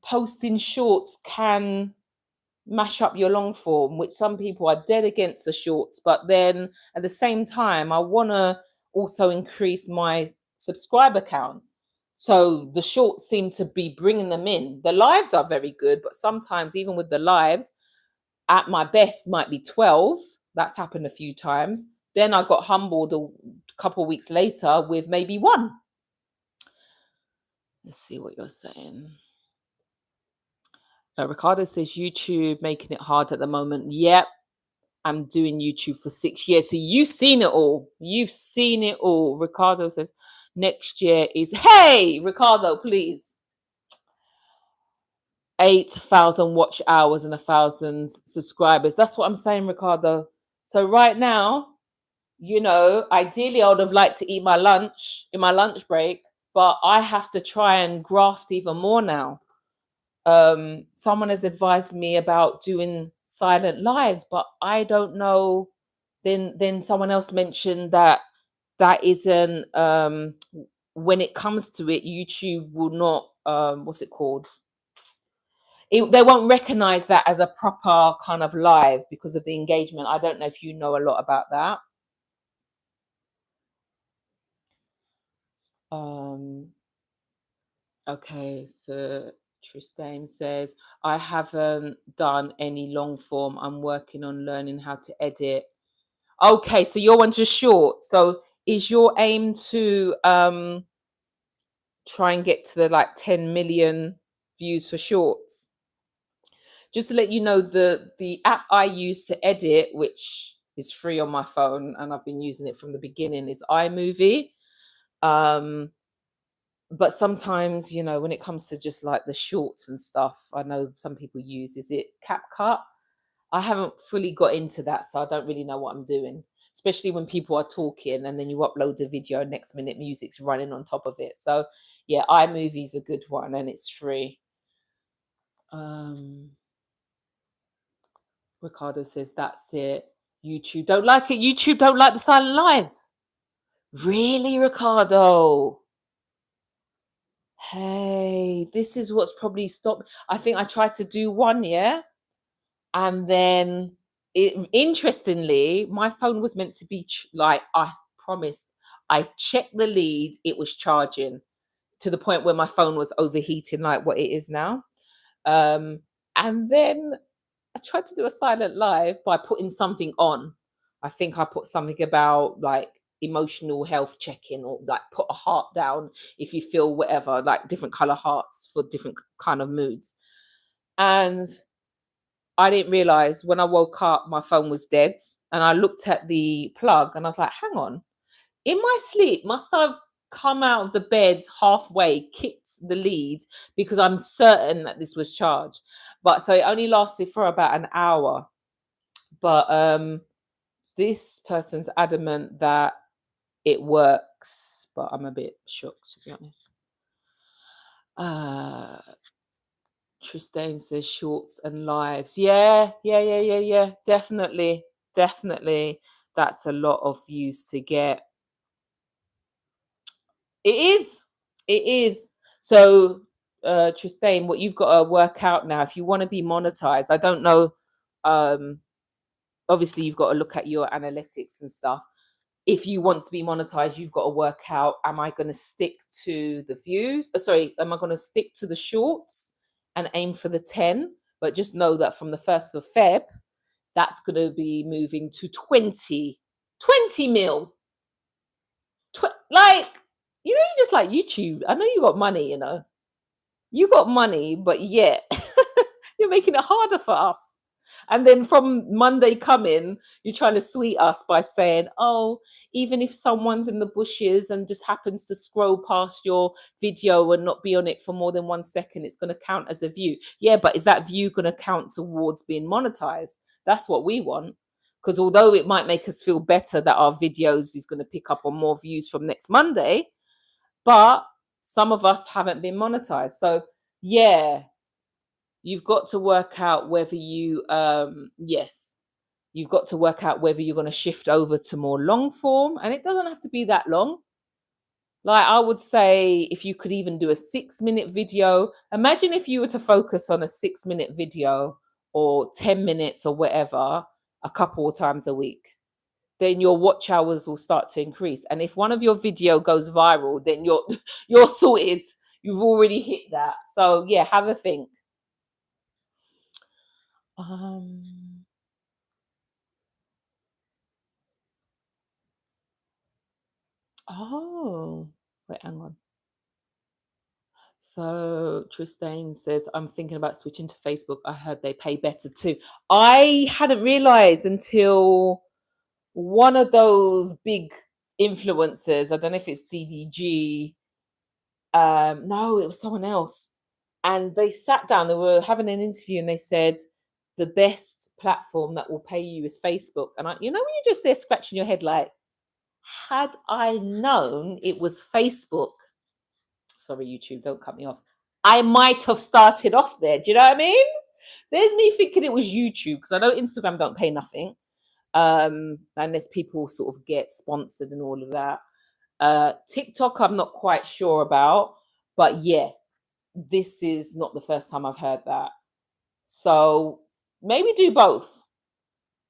posting shorts can mash up your long form, which some people are dead against the shorts. But then at the same time, I want to also increase my subscriber count. So the shorts seem to be bringing them in. The lives are very good, but sometimes even with the lives, at my best might be 12. That's happened a few times. Then I got humbled a couple of weeks later with maybe one. Let's see what you're saying. Ricardo says YouTube making it hard at the moment. Yep, I'm doing YouTube for 6 years. So you've seen it all. You've seen it all. Ricardo says next year is, hey, Ricardo, please. 8,000 watch hours and 1,000 subscribers. That's what I'm saying, Ricardo. So right now, ideally I would have liked to eat my lunch in my lunch break, but I have to try and graft even more now. Someone has advised me about doing silent lives, but I don't know. Then someone else mentioned that isn't when it comes to it, YouTube will not what's it called? They won't recognize that as a proper kind of live because of the engagement. I don't know if you know a lot about that. Okay, so Tristan says, I haven't done any long form. I'm working on learning how to edit. Okay, so you're on just short. So is your aim to try and get to the 10 million views for shorts? Just to let you know, the app I use to edit, which is free on my phone and I've been using it from the beginning, is iMovie. But sometimes, when it comes to just the shorts and stuff, I know some people use, is it CapCut? I haven't fully got into that, so I don't really know what I'm doing, especially when people are talking and then you upload a video, next minute music's running on top of it. So yeah, iMovie's a good one and it's free. Ricardo says, that's it. YouTube don't like it. YouTube don't like the silent lives. Really, Ricardo? Hey, this is what's probably stopped. I think I tried to do one, yeah. And then interestingly, my phone was meant to be I promised. I checked the lead, it was charging to the point where my phone was overheating like what it is now. And then I tried to do a silent live by putting something on. I think I put something about emotional health check-in, or put a heart down if you feel whatever, different color hearts for different kind of moods. And I didn't realize when I woke up, my phone was dead. And I looked at the plug and I was like, hang on, in my sleep, must I've come out of the bed halfway, kicked the lead because I'm certain that this was charged. But so it only lasted for about an hour. But this person's adamant that it works, but I'm a bit shocked, to be honest. Tristan says shorts and lives. Yeah. Definitely. That's a lot of views to get. It is. So Tristan, what you've got to work out now, if you want to be monetized, I don't know. Obviously you've got to look at your analytics and stuff. If you want to be monetized, you've got to work out, am I going to stick to the views? Am I going to stick to the shorts and aim for the 10? But just know that from the 1st of Feb, that's going to be moving to 20 mil. You just like YouTube. I know you got money, you got money, but yet you're making it harder for us. And then from Monday coming, you're trying to sweet us by saying, oh, even if someone's in the bushes and just happens to scroll past your video and not be on it for more than 1 second, it's going to count as a view. Yeah, but is that view going to count towards being monetized? That's what we want. Because although it might make us feel better that our videos is going to pick up on more views from next Monday, but some of us haven't been monetized. So yeah, you've got to work out whether you you've got to work out whether you're going to shift over to more long form, and it doesn't have to be that long. Like, I would say if you could even do a 6-minute video. Imagine if you were to focus on a 6-minute video or 10 minutes or whatever a couple of times a week, then your watch hours will start to increase. And if one of your video goes viral, then you're you're sorted. You've already hit that. So yeah, have a think. Um oh, wait, hang on. So Tristane says, I'm thinking about switching to Facebook. I heard they pay better too. I hadn't realized until one of those big influencers, I don't know if it's DDG, no, it was someone else. And they sat down, they were having an interview, and they said, the best platform that will pay you is Facebook. And when you're just there scratching your head like, had I known it was Facebook, sorry, YouTube, don't cut me off, I might have started off there. Do you know what I mean? There's me thinking it was YouTube, because I know Instagram don't pay nothing, unless people sort of get sponsored and all of that. TikTok, I'm not quite sure about, but yeah, this is not the first time I've heard that. So maybe do both.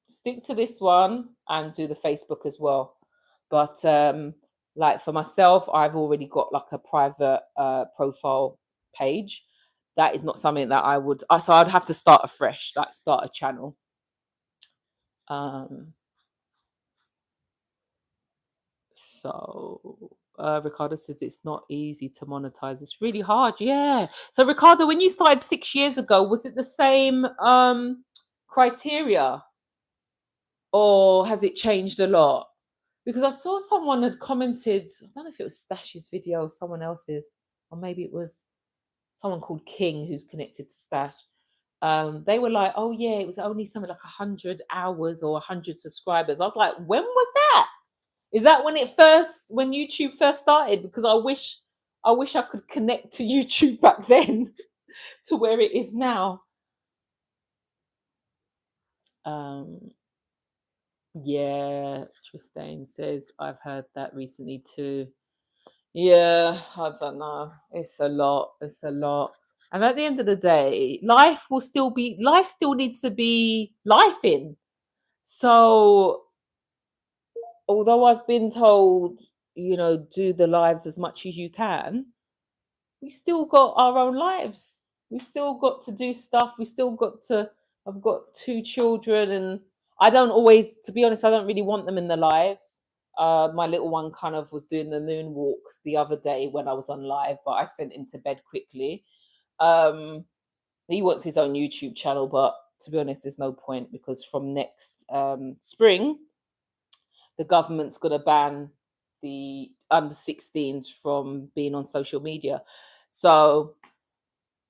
Stick to this one and do the Facebook as well. But like for myself, I've already got like a private profile page. That is not something that I would. So I'd have to start afresh, like start a channel. So Ricardo says it's not easy to monetize. It's really hard. Yeah. So Ricardo, when you started 6 years ago, was it the same criteria, or has it changed a lot? Because I saw someone had commented, I don't know if it was Stash's video or someone else's, or maybe it was someone called King who's connected to Stash. They were like, oh yeah, it was only something like 100 hours or 100 subscribers. I was like, when was that? Is that when YouTube first started? Because I wish I could connect to YouTube back then to where it is now. Yeah, Tristane says, I've heard that recently too. Yeah, I don't know. It's a lot. It's a lot. And at the end of the day, life still needs to be life in. So although I've been told, do the lives as much as you can, we still got our own lives. We've still got to do stuff. I've got 2 children, and I don't always, to be honest, I don't really want them in their lives. My little one kind of was doing the moonwalk the other day when I was on live, but I sent him to bed quickly. He wants his own YouTube channel, but to be honest, there's no point, because from next spring, the government's going to ban the under 16s from being on social media. So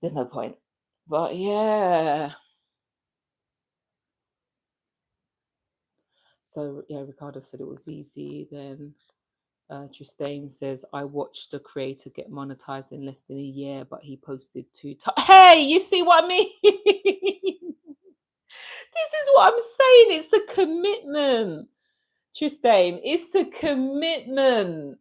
there's no point. But yeah. So yeah, Ricardo said it was easy. Then Tristane says, I watched a creator get monetized in less than a year, but he posted 2 times. Hey, you see what I mean? This is what I'm saying. It's the commitment. Tristane, it's the commitment.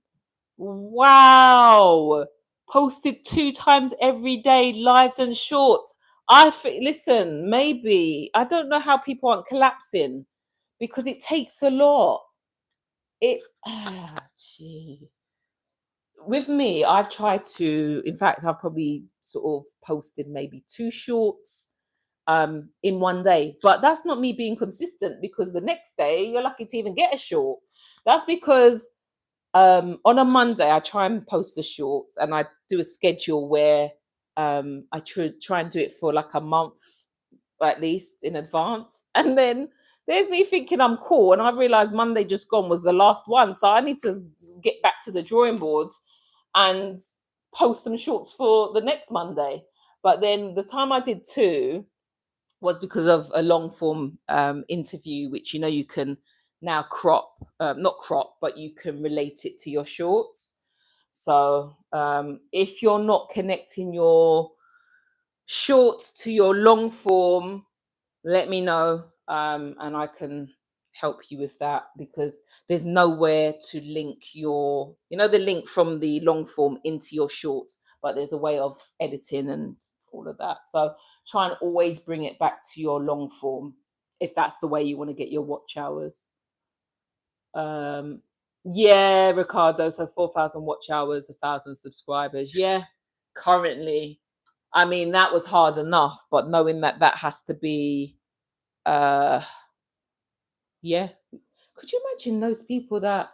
Wow. Posted 2 times every day, lives and shorts. Listen, maybe, I don't know how people aren't collapsing, because it takes a lot. Gee. With me, I've tried to, in fact, I've probably sort of posted maybe 2 shorts in one day, but that's not me being consistent, because the next day you're lucky to even get a short. That's because on a Monday I try and post the shorts, and I do a schedule where I try and do it for like a month, at least in advance. And then there's me thinking I'm cool, and I realized Monday just gone was the last one. So I need to get back to the drawing board and post some shorts for the next Monday. But then the time I did two was because of a long form interview, which you can now crop, not crop, but you can relate it to your shorts. So if you're not connecting your shorts to your long form, let me know, and I can help you with that, because there's nowhere to link the link from the long form into your shorts, but there's a way of editing and all of that. So try and always bring it back to your long form if that's the way you want to get your watch hours. Yeah, Ricardo, so 4,000 watch hours, 1,000 subscribers. Yeah, currently. I mean, that was hard enough, but knowing that that has to be uh yeah, could you imagine those people that,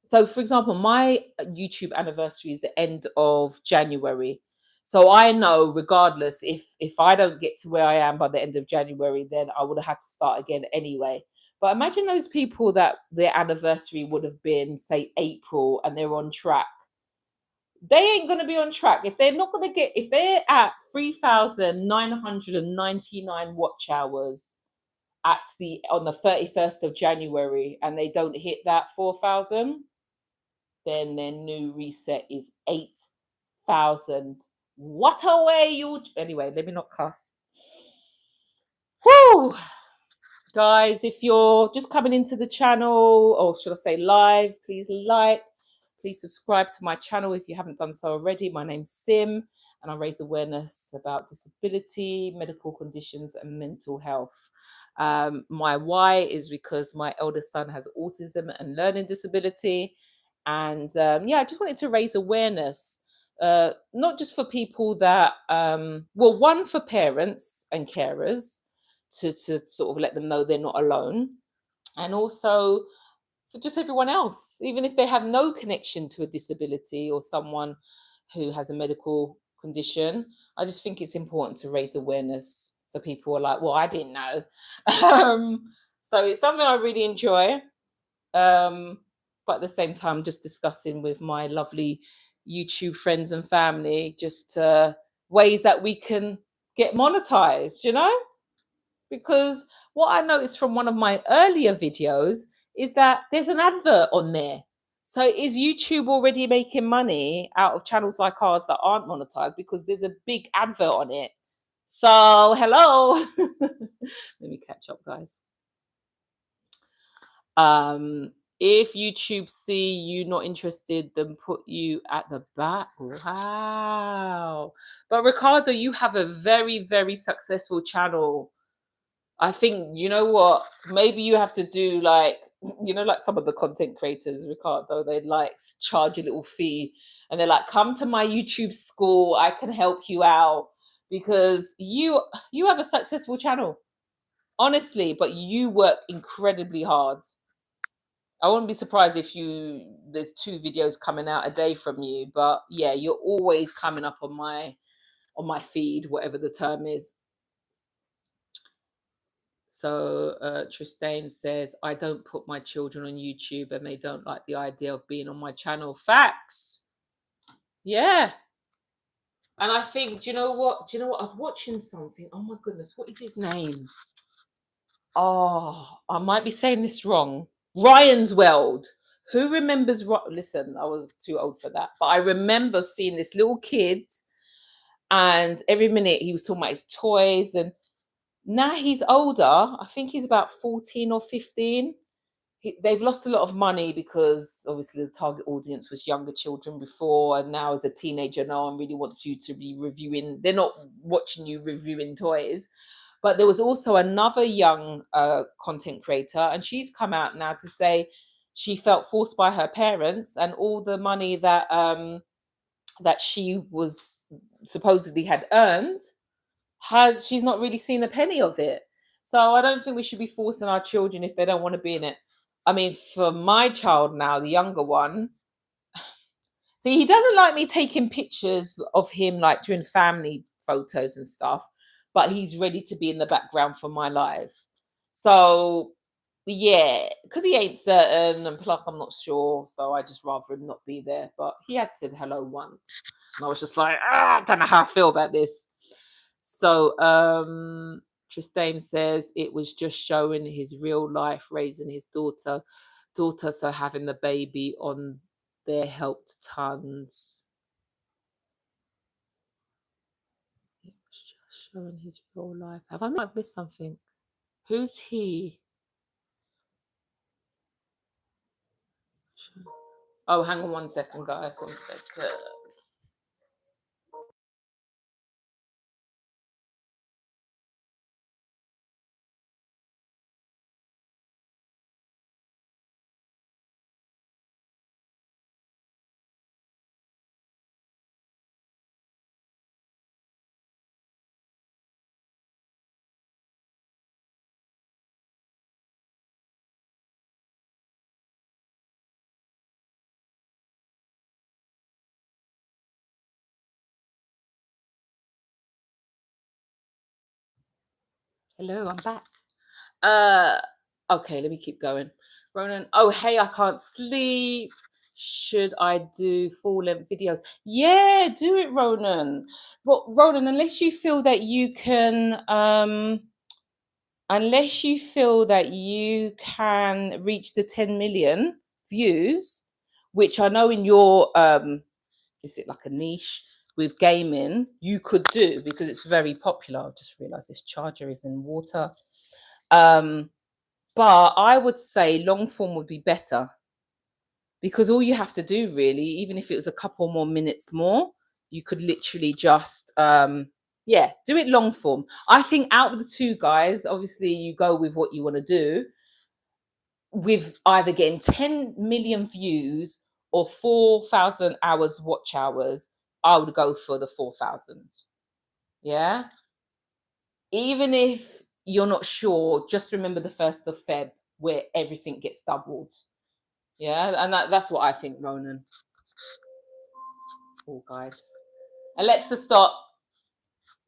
so for example, my YouTube anniversary is the end of January. So I know regardless, if I don't get to where I am by the end of January, then I would have had to start again anyway. But imagine those people that their anniversary would have been, say, April, and they're on track. They ain't going to be on track if they're not going to get, if they're at 3,999 watch hours at the on the 31st of January, and they don't hit that 4,000, then their new reset is 8,000. What a way you, anyway, let me not cuss. Whoo! Guys, if you're just coming into the channel, or should I say live, please subscribe to my channel if you haven't done so already. My name's Sim, and I raise awareness about disability, medical conditions, and mental health. My why is because my eldest son has autism and learning disability. And I just wanted to raise awareness, not just for people that, one, for parents and carers, to sort of let them know they're not alone, and also for just everyone else, even if they have no connection to a disability or someone who has a medical condition. I just think it's important to raise awareness so people are like, well, I didn't know. So it's something I really enjoy. But at the same time, just discussing with my lovely YouTube friends and family, just ways that we can get monetized, because what I noticed from one of my earlier videos is that there's an advert on there. So is YouTube already making money out of channels like ours that aren't monetized, because there's a big advert on it? So hello. Let me catch up, guys. If YouTube see you not interested, then put you at the back. Wow. But Ricardo, you have a very, very successful channel. I think, you know what, maybe you have to do like, like some of the content creators, Ricardo, they like charge a little fee, and they're like, come to my YouTube school, I can help you out, because you have a successful channel, honestly, but you work incredibly hard. I wouldn't be surprised if there's 2 videos coming out a day from you, but yeah, you're always coming up on my feed, whatever the term is. So Tristane says, I don't put my children on YouTube, and they don't like the idea of being on my channel. Facts. Yeah. And I think, do you know what? I was watching something. Oh my goodness, what is his name? Oh, I might be saying this wrong. Ryan's World. Who remembers? Listen, I was too old for that, but I remember seeing this little kid, and every minute he was talking about his toys, and now he's older. I think he's about 14 or 15. They've lost a lot of money because obviously the target audience was younger children before, and now as a teenager, no one really wants you to be reviewing. They're not watching you reviewing toys. But there was also another young content creator, and she's come out now to say she felt forced by her parents, and all the money that that she was supposedly had earned, she's not really seen a penny of it. So I don't think we should be forcing our children if they don't want to be in it. I mean, for my child now, the younger one, see, he doesn't like me taking pictures of him like during family photos and stuff. but he's ready to be in the background for my life. So yeah, because he ain't certain, and plus I'm not sure, so I just rather him not be there. But he has said hello once, and I was just like, I don't know how I feel about this. So Tristane says it was just showing his real life raising his daughter, so having the baby on there helped tons. It was just showing his real life. Have I missed something? Who's he? Oh, hang on 1 second, guys. 1 second. Hello, I'm back. Okay, let me keep going. Ronan, oh hey, I can't sleep. Should I do full length videos? Yeah, do it, Ronan. Well, Ronan, unless you feel that you can reach the 10 million views, which I know in your is it like a niche with gaming, you could do, because it's very popular. I just realized this charger is in water. But I would say long form would be better, because all you have to do really, even if it was a couple more minutes more, you could literally just do it long form. I think out of the two, guys, obviously you go with what you want to do, with either getting 10 million views or 4,000 hours watch hours. I would go for the 4,000. Yeah, even if you're not sure, just remember the 1st of Feb, where everything gets doubled. Yeah, and that's what I think, Ronan. Oh, guys. Alexa, stop.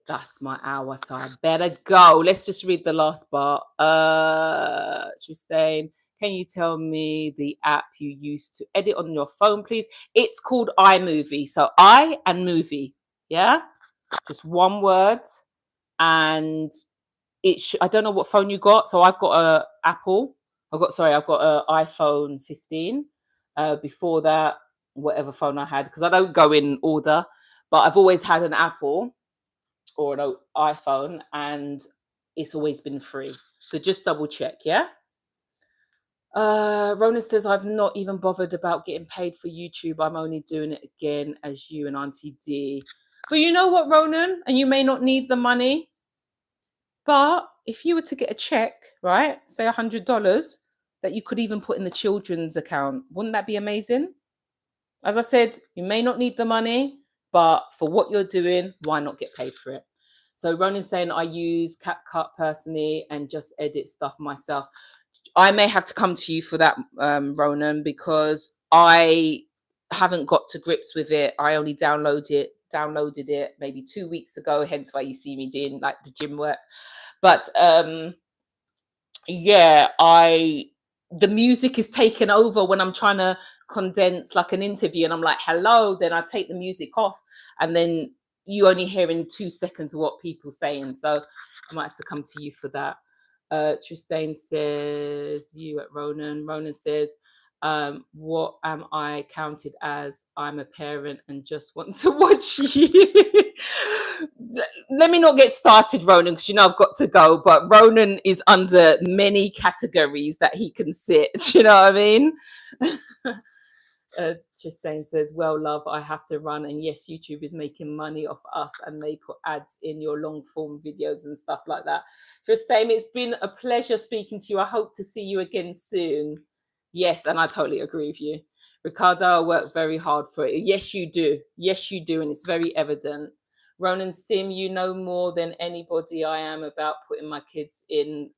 That's my hour, so I better go. Let's just read the last part. Tristane, can you tell me the app you use to edit on your phone, please? It's called iMovie. So I and movie. Yeah? Just one word. And I don't know what phone you got. So I've got a Apple. I've got an iPhone 15. Before that, whatever phone I had, because I don't go in order, but I've always had an Apple or an iPhone, and it's always been free. So just double check, yeah? Rona says, I've not even bothered about getting paid for YouTube. I'm only doing it again as you and Auntie D. But you know what, Ronan? And you may not need the money, but if you were to get a check, right, say $100, that you could even put in the children's account, wouldn't that be amazing? As I said, you may not need the money, but for what you're doing, why not get paid for it? So Ronan's saying, I use CapCut personally and just edit stuff myself. I may have to come to you for that, Ronan, because I haven't got to grips with it. I only downloaded it maybe 2 weeks ago, hence why you see me doing like the gym work. But yeah, the music is taken over when I'm trying to condense like an interview, and I'm like, hello, then I take the music off, and then you only hear in 2 seconds what people saying. So I might have to come to you for that. Tristane says, you at Ronan. Ronan says, what am I counted as? I'm a parent and just want to watch you. Let me not get started, Ronan, because you know I've got to go. But Ronan is under many categories that he can sit. Do you know what I mean? Tristane says, well, love, I have to run. And yes, YouTube is making money off us, and they put ads in your long form videos and stuff like that. Tristane, it's been a pleasure speaking to you. I hope to see you again soon. Yes, and I totally agree with you. Ricardo, I work very hard for it. Yes, you do. Yes, you do. And it's very evident. Ronan Sim, you know more than anybody I am about putting my kids in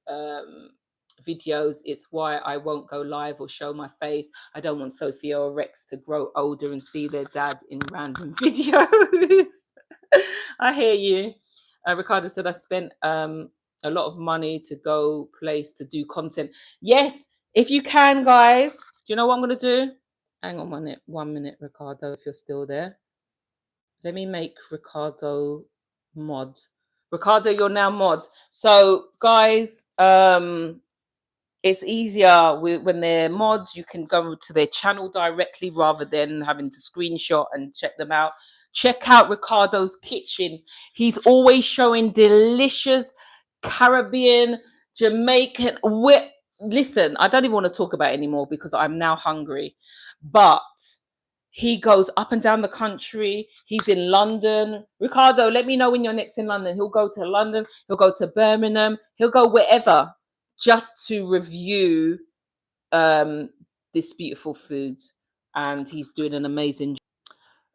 videos. It's why I won't go live or show my face. I don't want Sophia or Rex to grow older and see their dad in random videos. I hear you. Ricardo said, I spent a lot of money to go place to do content. Yes, if you can, guys. Do you know what I'm going to do? Hang on 1 minute, Ricardo, if you're still there. Let me make Ricardo mod. Ricardo, you're now mod. So, guys, it's easier when they're mods. You can go to their channel directly rather than having to screenshot and check them out. Check out Ricardo's kitchen. He's always showing delicious Caribbean, Jamaican. Listen, I don't even want to talk about it anymore because I'm now hungry. But he goes up and down the country. He's in London. Ricardo, let me know when you're next in London. He'll go to London. He'll go to Birmingham. He'll go wherever just to review this beautiful food. And he's doing an amazing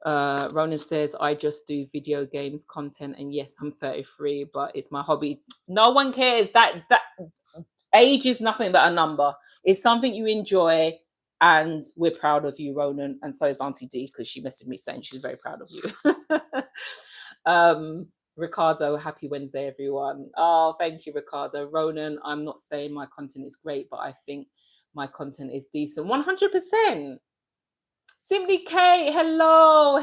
job. Ronan says, I just do video games content. And yes, I'm 33, but it's my hobby. No one cares. That age is nothing but a number. It's something you enjoy. And we're proud of you, Ronan. And so is Auntie D, because she messaged me saying she's very proud of you. Ricardo, happy Wednesday, everyone. Oh, thank you, Ricardo. Ronan, I'm not saying my content is great, but I think my content is decent. 100%. Simply Kate, hello.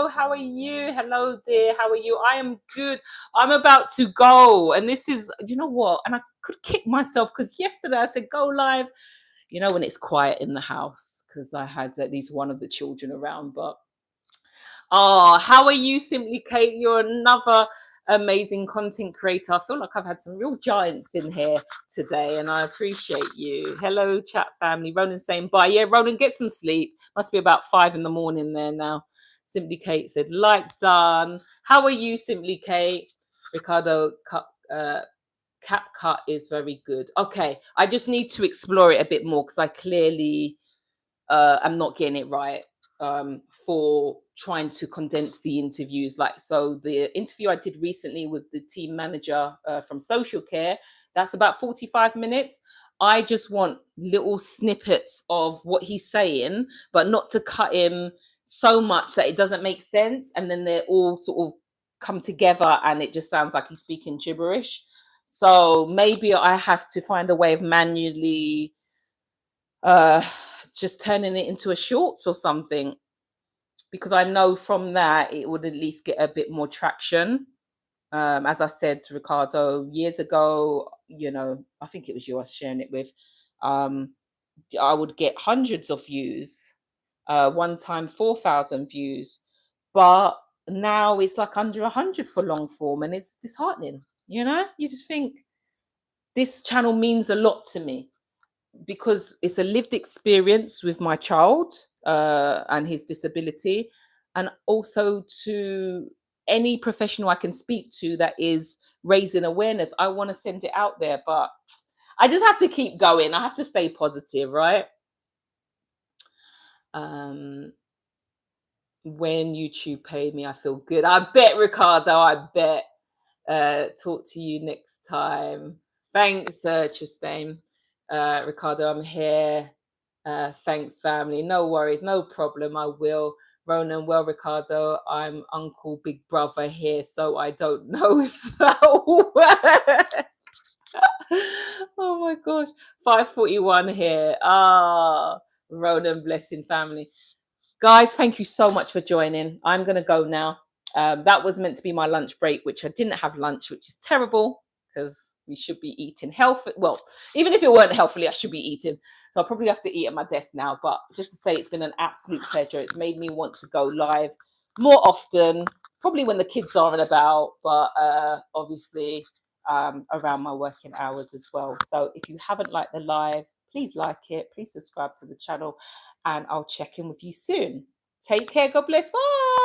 How are you? Hello, dear. How are you? I am good. I'm about to go. And this is, you know what? And I could kick myself because yesterday I said go live. You know, when it's quiet in the house, because I had at least one of the children around. But how are you, Simply Kate? You're another amazing content creator. I feel like I've had some real giants in here today, and I appreciate you. Hello, chat family. Ronan saying bye. Yeah, Ronan, get some sleep. Must be about 5 a.m. there now. Simply Kate said, like done. How are you, Simply Kate? Ricardo, CapCut is very good. Okay, I just need to explore it a bit more because I clearly am not getting it right for trying to condense the interviews. Like, so the interview I did recently with the team manager from Social Care, that's about 45 minutes. I just want little snippets of what he's saying, but not to cut him so much that it doesn't make sense. And then they're all sort of come together and it just sounds like he's speaking gibberish. So maybe I have to find a way of manually just turning it into a shorts or something, because I know from that it would at least get a bit more traction. As I said to Ricardo years ago, you know, I think it was you I was sharing it with, I would get hundreds of views, one time 4,000 views, but now it's like under 100 for long form, and it's disheartening. You know, you just think this channel means a lot to me because it's a lived experience with my child and his disability, and also to any professional I can speak to that is raising awareness. I want to send it out there, but I just have to keep going. I have to stay positive, right? When YouTube paid me, I feel good. I bet, Ricardo, I bet. Talk to you next time. Thanks, Tristan. Ricardo, I'm here. Thanks, family. No worries, no problem. I will. Ronan, well, Ricardo, I'm Uncle Big Brother here, so I don't know if that will work. Oh my gosh. 5:41 here. Ronan, blessing family. Guys, thank you so much for joining. I'm going to go now. That was meant to be my lunch break, which I didn't have lunch, which is terrible because we should be eating healthy. Well, even if it weren't healthily, I should be eating. So I'll probably have to eat at my desk now. But just to say, it's been an absolute pleasure. It's made me want to go live more often, probably when the kids aren't about, but obviously around my working hours as well. So if you haven't liked the live, please like it. Please subscribe to the channel, and I'll check in with you soon. Take care. God bless. Bye.